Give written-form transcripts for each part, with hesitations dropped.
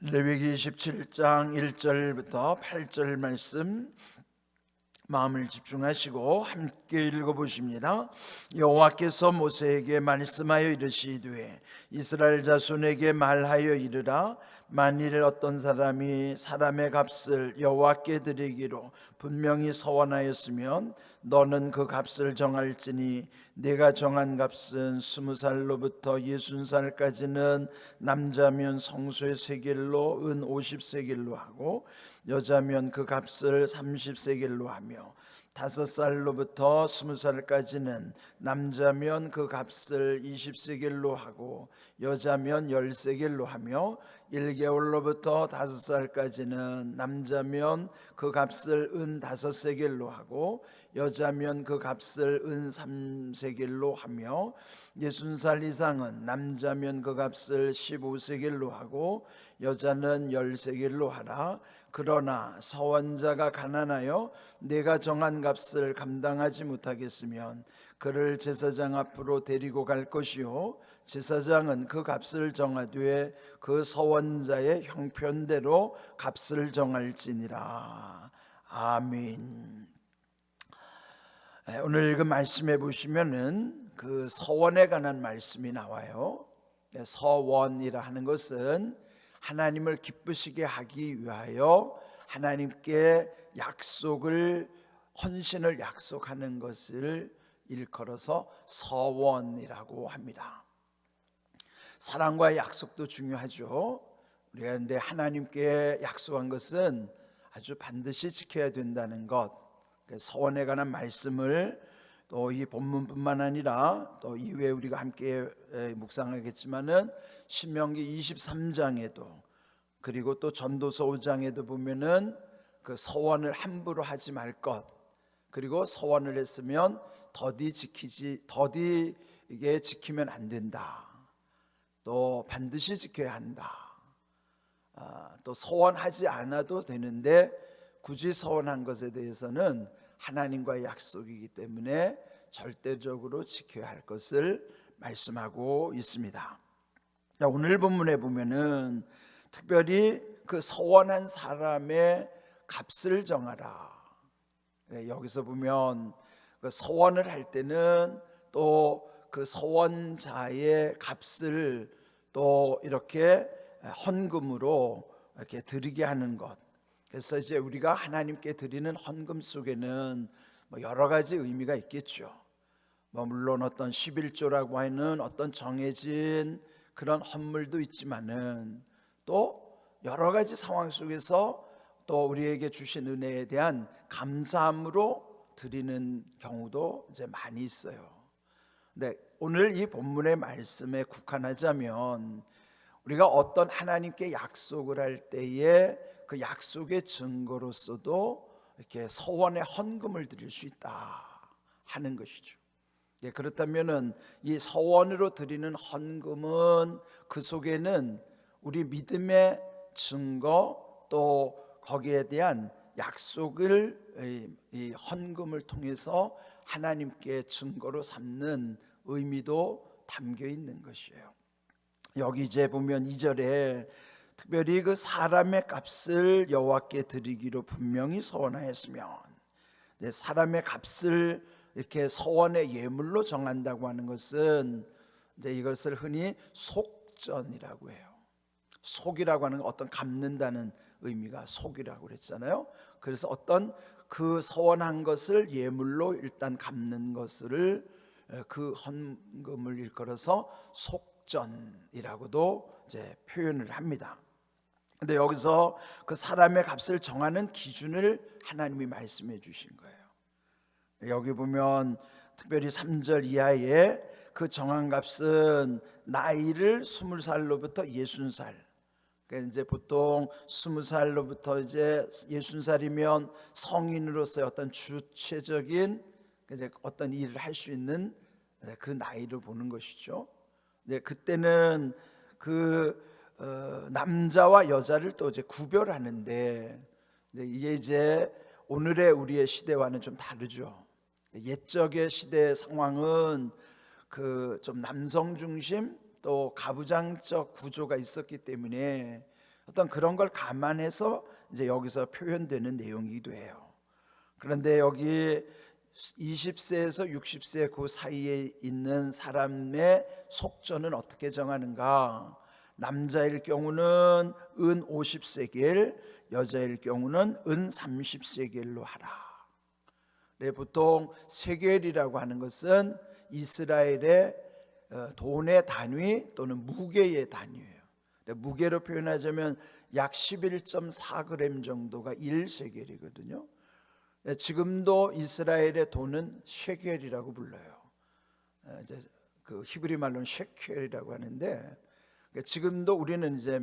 레위기 27장 1절부터 8절 말씀 마음을 집중하시고 함께 읽어보십니다. 여호와께서 모세에게 말씀하여 이르시되 이스라엘 자손에게 말하여 이르라. 만일 어떤 사람이 사람의 값을 여호와께 드리기로 분명히 서원하였으면 너는 그 값을 정할지니 내가 정한 값은 20살로부터 60살까지는 남자면 성소의 세겔로 은 50세겔로 하고 여자면 그 값을 30세겔로 하며 5살로부터 20살까지는 남자면 그 값을 20세겔로 하고 여자면 10세겔로 하며 1개월로부터 5살까지는 남자면 그 값을 은 5세겔로 하고 여자면 그 값을 은 3세겔로 하며 60살 이상은 남자면 그 값을 15세겔로 하고 여자는 10세겔로 하라. 그러나 서원자가 가난하여 내가 정한 값을 감당하지 못하겠으면 그를 제사장 앞으로 데리고 갈 것이요 제사장은 그 값을 정하되 그 서원자의 형편대로 값을 정할지니라. 아멘. 오늘 그 말씀해 보시면은 그 서원에 관한 말씀이 나와요. 서원이라 하는 것은 하나님을 기쁘시게 하기 위하여 하나님께 약속을 헌신을 약속하는 것을 일컬어서 서원이라고 합니다. 사랑과의 약속도 중요하죠. 우리가 근데 하나님께 약속한 것은 아주 반드시 지켜야 된다는 것, 서원에 관한 말씀을 또 이 본문뿐만 아니라 또 이후에 우리가 함께 묵상하겠지만은 신명기 23장에도 그리고 또 전도서 5장에도 보면은 그 서원을 함부로 하지 말 것, 그리고 서원을 했으면 더디 이게 지키면 안 된다, 또 반드시 지켜야 한다, 또 서원하지 않아도 되는데 굳이 서원한 것에 대해서는 하나님과의 약속이기 때문에 절대적으로 지켜야 할 것을 말씀하고 있습니다. 오늘 본문에 보면은 특별히 그 서원한 사람의 값을 정하라. 여기서 보면 그 서원을 할 때는 또 그 서원자의 값을 또 이렇게 헌금으로 이렇게 드리게 하는 것. 그래서 이제 우리가 하나님께 드리는 헌금 속에는 여러 가지 의미가 있겠죠. 물론 어떤 11조라고 하는 어떤 정해진 그런 헌물도 있지만은 또 여러 가지 상황 속에서 또 우리에게 주신 은혜에 대한 감사함으로 드리는 경우도 이제 많이 있어요. 근데 오늘 이 본문의 말씀에 국한하자면 우리가 어떤 하나님께 약속을 할 때에 그 약속의 증거로서도 이렇게 서원의 헌금을 드릴 수 있다 하는 것이죠. 그렇다면은 이 서원으로 드리는 헌금은 그 속에는 우리 믿음의 증거 또 거기에 대한 약속을 이 헌금을 통해서 하나님께 증거로 삼는 의미도 담겨 있는 것이에요. 여기 이제 보면 2절에 특별히 그 사람의 값을 여호와께 드리기로 분명히 서원하였으면, 사람의 값을 이렇게 서원의 예물로 정한다고 하는 것은 이제 이것을 흔히 속전이라고 해요. 속이라고 하는 건 어떤 갚는다는 의미가 속이라고 그랬잖아요. 그래서 어떤 그 서원한 것을 예물로 일단 갚는 것을 그 헌금을 일컬어서 속전이라고도 이제 표현을 합니다. 근데 여기서 그 사람의 값을 정하는 기준을 하나님이 말씀해 주신 거예요. 여기 보면 특별히 3절 이하에 그 정한 값은 나이를 20살로부터 60살. 그러니까 이제 보통 20살로부터 이제 60살이면 성인으로서의 어떤 주체적인 이제 어떤 일을 할 수 있는 그 나이를 보는 것이죠. 이제 그때는 그 남자와 여자를 또 이제 구별하는데 이게 이제 오늘의 우리의 시대와는 좀 다르죠. 옛적의 시대 상황은 그 좀 남성 중심 또 가부장적 구조가 있었기 때문에 어떤 그런 걸 감안해서 이제 여기서 표현되는 내용이기도 해요. 그런데 여기 20세에서 60세 그 사이에 있는 사람의 속전은 어떻게 정하는가? 남자일 경우는 은 50세겔, 여자일 경우는 은 30세겔로 하라. 네, 보통 세겔이라고 하는 것은 이스라엘의 돈의 단위 또는 무게의 단위예요. 무게로 표현하자면 약 11.4g 정도가 1세겔이거든요. 지금도 이스라엘의 돈은 셰겔이라고 불러요. 이제 그 히브리 말로는 셰켈이라고 하는데, 지금도 우리는 이제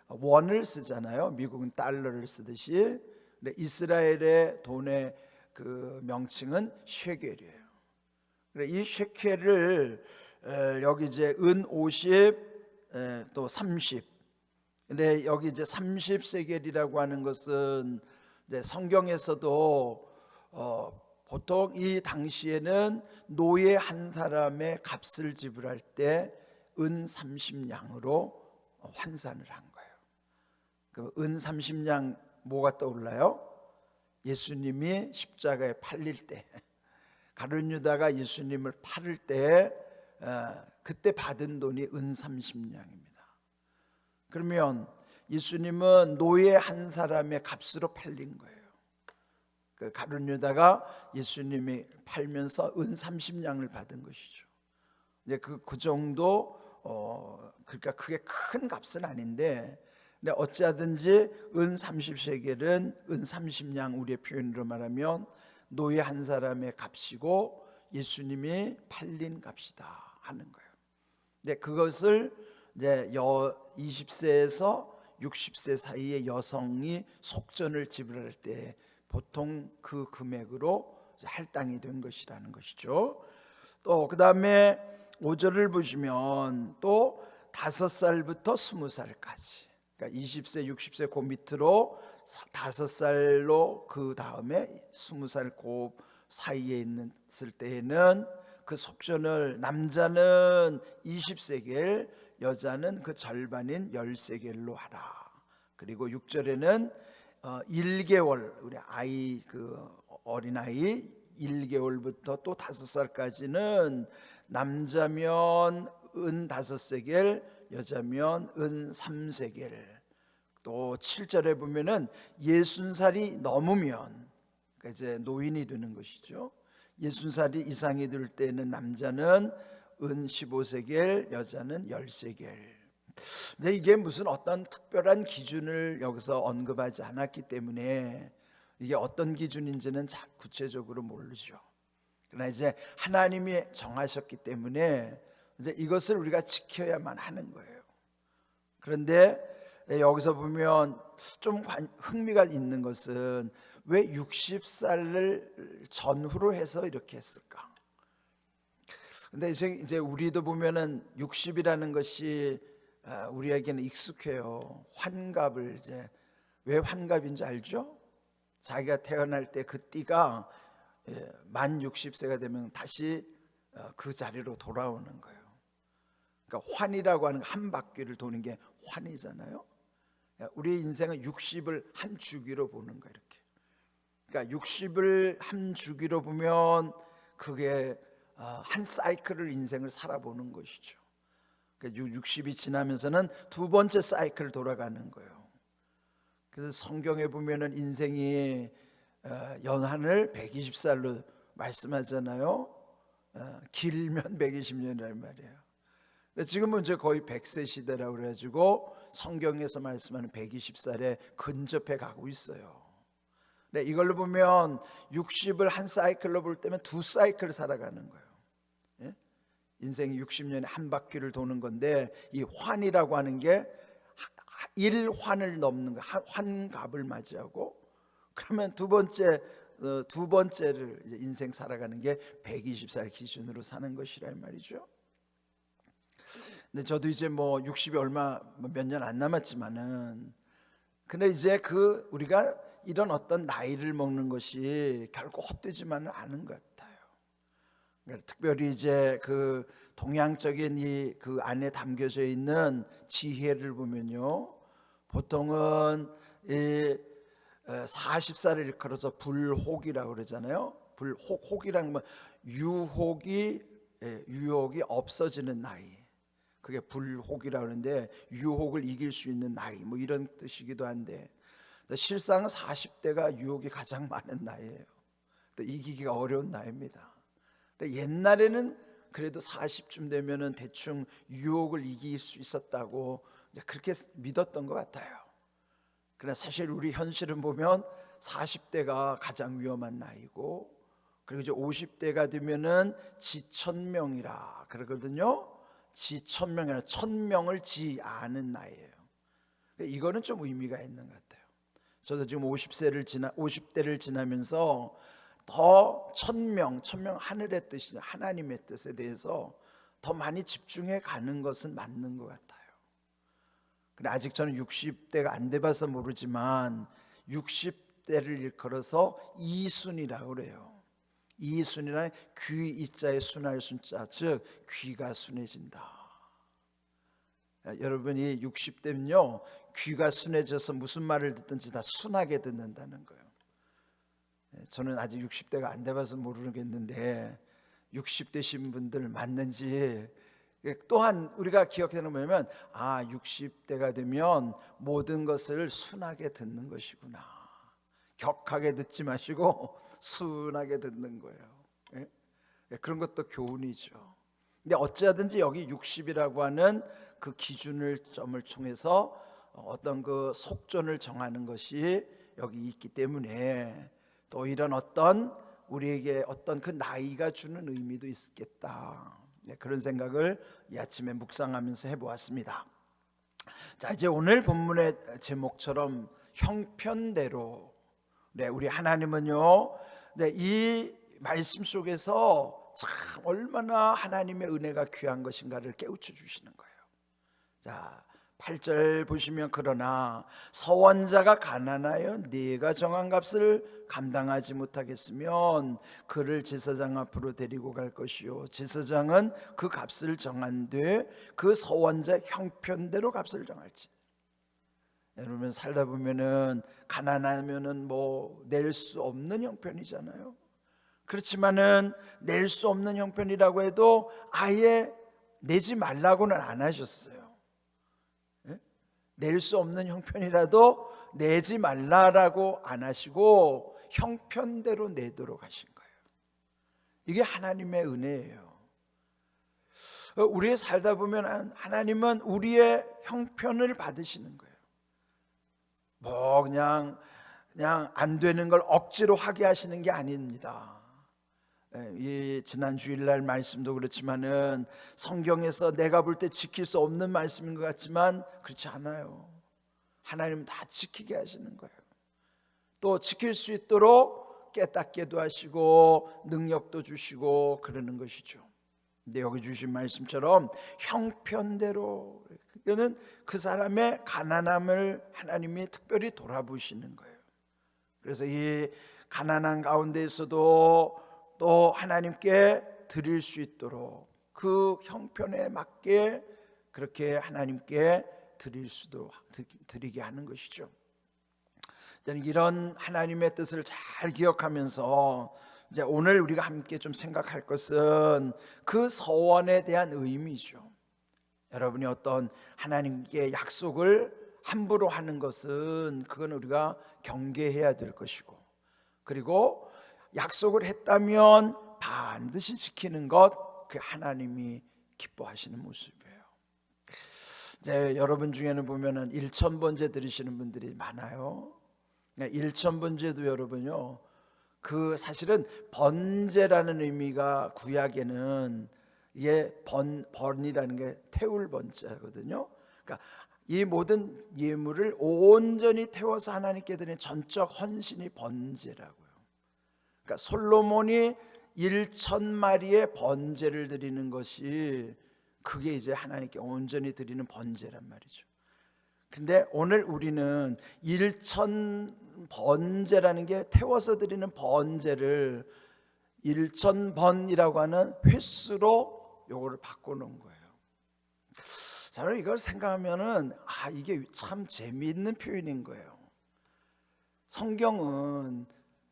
원을 쓰잖아요. 미국은 달러를 쓰듯이. 근데 이스라엘의 돈의 그 명칭은 셰겔이에요. 이 셰켈을 여기 이제 은 50, 또 30. 근데 여기 이제 30세겔이라고 하는 것은 이제 성경에서도 보통 이 당시에는 노예 한 사람의 값을 지불할 때 은 30냥으로 환산을 한 거예요. 그 은 30냥 뭐가 떠올라요? 예수님이 십자가에 팔릴 때, 가룟 유다가 예수님을 팔을 때 그때 받은 돈이 은 30냥입니다. 그러면 예수님은 노예 한 사람의 값으로 팔린 거예요. 그 가룟 유다가 예수님이 팔면서 은 30냥을 받은 것이죠. 이제 그 정도 그러니까 그게 큰 값은 아닌데, 근데 어찌하든지 은 30세겔은 은 30냥, 우리의 표현으로 말하면 노예 한 사람의 값이고 예수님이 팔린 값이다 하는 거예요. 근데 그것을 이제 20세에서 60세 사이의 여성이 속전을 지불할 때 보통 그 금액으로 할당이 된 것이라는 것이죠. 또 그 다음에 5절을 보시면 또 5살부터 20살까지, 그러니까 20세 60세 그 밑으로 5살로, 그 다음에 20살 그 사이에 있을 때에는 그 속전을 남자는 20세겔, 여자는 그 절반인 10세겔로 하라. 그리고 6절에는 1개월, 우리 아이, 그 어린아이 1개월부터 또 5살까지는 남자면 은 5세겔, 여자면 은 3세겔. 또 7절에 보면은 60살이 넘으면, 그러니까 이제 노인이 되는 것이죠. 60살이 이상이 될 때는 남자는 은 15세겔, 여자는 10세겔. 근데 이게 무슨 어떤 특별한 기준을 여기서 언급하지 않았기 때문에 이게 어떤 기준인지는 구체적으로 모르죠. 그러나 이제 하나님이 정하셨기 때문에 이제 이것을 우리가 지켜야만 하는 거예요. 그런데 여기서 보면 좀 흥미가 있는 것은 왜 60살을 전후로 해서 이렇게 했을까? 근데 이제 우리도 보면은 60이라는 것이 우리에게는 익숙해요. 환갑을 이제, 왜 환갑인지 알죠? 자기가 태어날 때 그 띠가 만 60세가 되면 다시 그 자리로 돌아오는 거예요. 그러니까 환이라고 하는 한 바퀴를 도는 게 환이잖아요. 우리 인생은 60을 한 주기로 보는 거예요. 이렇게. 그러니까 60을 한 주기로 보면 그게 한 사이클을, 인생을 살아보는 것이죠. 그러니까 60이 지나면서는 두 번째 사이클 돌아가는 거예요. 그래서 성경에 보면은 인생이 연한을 120살로 말씀하잖아요. 길면 120년이란 말이에요. 지금은 이제 거의 100세 시대라고 그래가지고 성경에서 말씀하는 120살에 근접해 가고 있어요. 네, 이걸로 보면 60을 한 사이클로 볼 때면 두 사이클 살아가는 거예요. 예? 인생이 60년에 한 바퀴를 도는 건데, 이 환이라고 하는 게 1환을 넘는 거, 환갑을 맞이하고, 그러면 두 번째를 이제 인생 살아가는 게 120살 기준으로 사는 것이란 말이죠. 근데 저도 이제 뭐 60이 몇 년 안 남았지만은, 근데 이제 우리가 이런 어떤 나이를 먹는 것이 결코 헛되지만은 않은 것 같아요. 그러니까 특별히 이제 그 동양적인 그 안에 담겨져 있는 지혜를 보면요, 보통은 이 40살을 일컬어서 불혹이라고 그러잖아요. 혹이라는 건 유혹이 없어지는 나이. 그게 불혹이라고 하는데 유혹을 이길 수 있는 나이 뭐 이런 뜻이기도 한데 실상은 40대가 유혹이 가장 많은 나이예요. 또 이기기가 어려운 나이입니다. 옛날에는 그래도 40쯤 되면은 대충 유혹을 이길 수 있었다고 이제 그렇게 믿었던 것 같아요. 그러나 사실 우리 현실은 보면 40대가 가장 위험한 나이고, 그리고 이제 50대가 되면은 지천명이라 그러거든요. 지천명이라 천명을 지아는 나이예요. 이거는 좀 의미가 있는 것 같아요. 저도 지금 50대를 지나면서 더 천명 하늘의 뜻이죠. 하나님의 뜻에 대해서 더 많이 집중해 가는 것은 맞는 것 같아요. 근데 아직 저는 60대가 안 돼봐서 모르지만 60대를 일컬어서 이순이라고 그래요. 이순이라는 귀 이자의 순할 순자, 즉 귀가 순해진다. 여러분이 60대면요 귀가 순해져서 무슨 말을 듣든지 다 순하게 듣는다는 거예요. 저는 아직 60대가 안 돼봐서 모르겠는데 60대신 분들 맞는지 또한 우리가 기억하는 뭐냐면 60대가 되면 모든 것을 순하게 듣는 것이구나. 격하게 듣지 마시고 순하게 듣는 거예요. 그런 것도 교훈이죠. 근데 어찌하든지 여기 60이라고 하는 그 기준을 점을 통해서 어떤 그 속전을 정하는 것이 여기 있기 때문에 또 이런 어떤 우리에게 어떤 그 나이가 주는 의미도 있겠다. 그런 생각을 이 아침에 묵상하면서 해보았습니다. 자, 이제 오늘 본문의 제목처럼 형편대로, 우리 하나님은요, 이 말씀 속에서 참 얼마나 하나님의 은혜가 귀한 것인가를 깨우쳐 주시는 거예요. 자, 8절 보시면 그러나 서원자가 가난하여 네가 정한 값을 감당하지 못하겠으면 그를 제사장 앞으로 데리고 갈 것이요 제사장은 그 값을 정한되 그 서원자 형편대로 값을 정할지. 여러분 살다 보면은 가난하면은 뭐 낼 수 없는 형편이잖아요. 그렇지만은 낼 수 없는 형편이라고 해도 아예 내지 말라고는 안 하셨어요. 낼 수 없는 형편이라도 내지 말라라고 안 하시고 형편대로 내도록 하신 거예요. 이게 하나님의 은혜예요. 우리의 살다 보면 하나님은 우리의 형편을 받으시는 거예요. 뭐 그냥 안 되는 걸 억지로 하게 하시는 게 아닙니다. 이 지난 주일날 말씀도 그렇지만은 성경에서 내가 볼 때 지킬 수 없는 말씀인 것 같지만 그렇지 않아요. 하나님은 다 지키게 하시는 거예요. 또 지킬 수 있도록 깨닫게도 하시고 능력도 주시고 그러는 것이죠. 근데 여기 주신 말씀처럼 형편대로, 이거는 그 사람의 가난함을 하나님이 특별히 돌아보시는 거예요. 그래서 이 가난한 가운데에서도 또 하나님께 드릴 수 있도록 그 형편에 맞게 그렇게 하나님께 드리게 하는 것이죠. 저는 이런 하나님의 뜻을 잘 기억하면서 이제 오늘 우리가 함께 좀 생각할 것은 그 서원에 대한 의미죠. 여러분이 어떤 하나님께 약속을 함부로 하는 것은 그건 우리가 경계해야 될 것이고, 그리고 약속을 했다면 반드시 지키는 것, 그 하나님이 기뻐하시는 모습이에요. 이제 여러분 중에는 보면은 일천번제 드리시는 분들이 많아요. 일천번제도 여러분요, 그 사실은 번제라는 의미가 구약에는 이게 번이라는 게 태울 번제거든요. 그러니까 이 모든 예물을 온전히 태워서 하나님께 드리는 전적 헌신이 번제라고요. 그러니까 솔로몬이 1,000마리의 번제를 드리는 것이 그게 이제 하나님께 온전히 드리는 번제란 말이죠. 근데 오늘 우리는 1,000번제라는 게 태워서 드리는 번제를 1,000번이라고 하는 횟수로 요거를 바꿔놓은 거예요. 저는 이걸 생각하면은 이게 참 재미있는 표현인 거예요. 성경은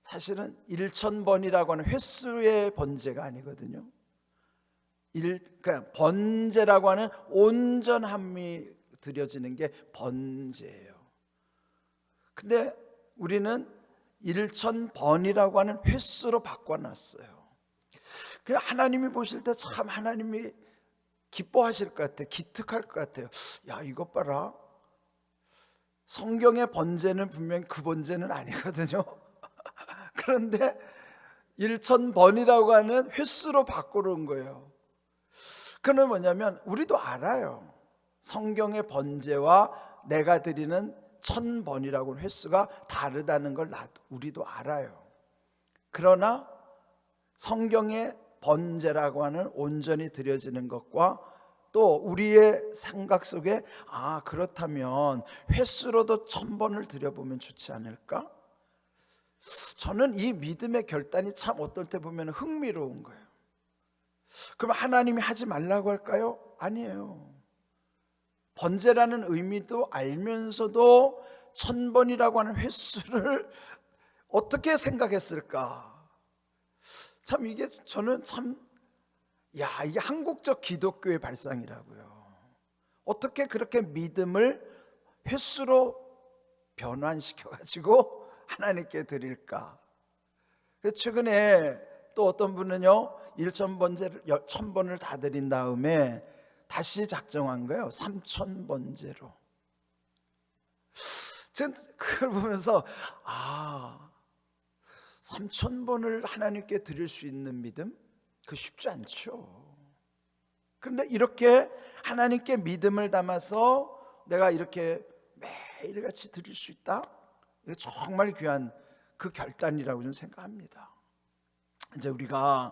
사실은 1000번이라고 하는 횟수의 번제가 아니거든요. 그러니까 번제라고 하는 온전함이 드려지는 게 번제예요. 근데 우리는 1000번이라고 하는 횟수로 바꿔놨어요. 그냥 하나님이 보실 때 참 하나님이 기뻐하실 것 같아요. 기특할 것 같아요. 야, 이것 봐라. 성경의 번제는 분명히 그 번제는 아니거든요. 그런데 1000번이라고 하는 횟수로 바꾸는 거예요. 그는 뭐냐면 우리도 알아요. 성경의 번제와 내가 드리는 1000번이라고 하는 횟수가 다르다는 걸 우리도 알아요. 그러나 성경의 번제라고 하는 온전히 드려지는 것과 또 우리의 생각 속에 그렇다면 횟수로도 1000번을 드려보면 좋지 않을까? 저는 이 믿음의 결단이 참 어떨 때 보면 흥미로운 거예요. 그럼 하나님이 하지 말라고 할까요? 아니에요. 번제라는 의미도 알면서도 1000번이라고 하는 횟수를 어떻게 생각했을까? 참 이게 저는 이게 한국적 기독교의 발상이라고요. 어떻게 그렇게 믿음을 횟수로 변환시켜가지고 하나님께 드릴까? 그래서 최근에 또 어떤 분은요 1000번을 다 드린 다음에 다시 작정한 거예요. 3000번제로. 저는 그걸 보면서 3000번을 하나님께 드릴 수 있는 믿음? 그 쉽지 않죠. 그런데 이렇게 하나님께 믿음을 담아서 내가 이렇게 매일같이 드릴 수 있다? 이게 정말 귀한 그 결단이라고 저는 생각합니다. 이제 우리가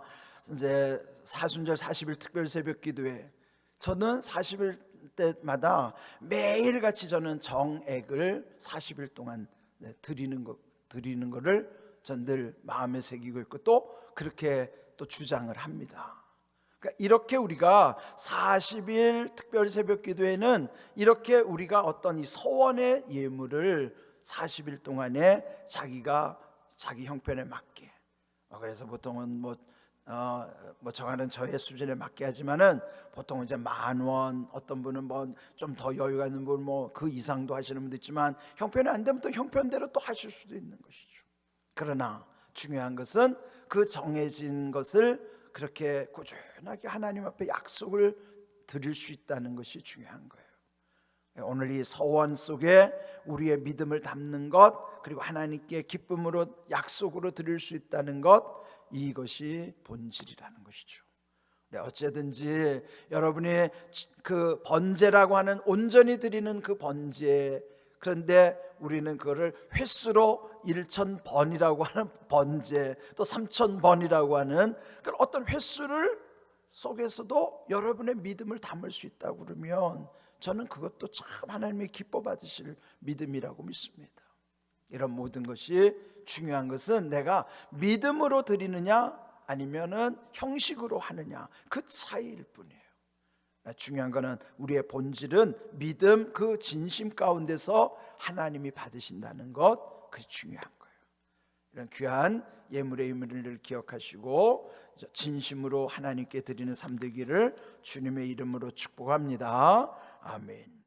이제 사순절 40일 특별 새벽 기도회, 저는 40일 때마다 매일같이 저는 정액을 40일 동안 드리는 거를 전 늘 마음에 새기고 있고 또 그렇게 또 주장을 합니다. 그러니까 이렇게 우리가 40일 특별 새벽 기도회는 이렇게 우리가 어떤 이 서원의 예물을 40일 동안에 자기 형편에 맞게, 그래서 보통은 저가는 저의 수준에 맞게 하지만은 보통 이제 10,000원, 어떤 분은 좀 더 여유가 있는 분 그 이상도 하시는 분도 있지만 형편이 안 되면 또 형편대로 또 하실 수도 있는 것이죠. 그러나 중요한 것은 그 정해진 것을 그렇게 꾸준하게 하나님 앞에 약속을 드릴 수 있다는 것이 중요한 거예요. 오늘 이 서원 속에 우리의 믿음을 담는 것, 그리고 하나님께 기쁨으로 약속으로 드릴 수 있다는 것, 이것이 본질이라는 것이죠. 어쨌든지 여러분이 그 번제라고 하는 온전히 드리는 그 번제, 그런데 우리는 그거를 횟수로 1000번이라고 하는 번제, 또 3000번이라고 하는 그런 어떤 횟수를 속에서도 여러분의 믿음을 담을 수 있다고 그러면 저는 그것도 참 하나님이 기뻐 받으실 믿음이라고 믿습니다. 이런 모든 것이 중요한 것은 내가 믿음으로 드리느냐 아니면은 형식으로 하느냐, 그 차이일 뿐이에요. 중요한 것은 우리의 본질은 믿음, 그 진심 가운데서 하나님이 받으신다는 것, 그게 중요한 거예요. 이런 귀한 예물의 의미를 기억하시고 진심으로 하나님께 드리는 삶 되기를 주님의 이름으로 축복합니다. 아멘.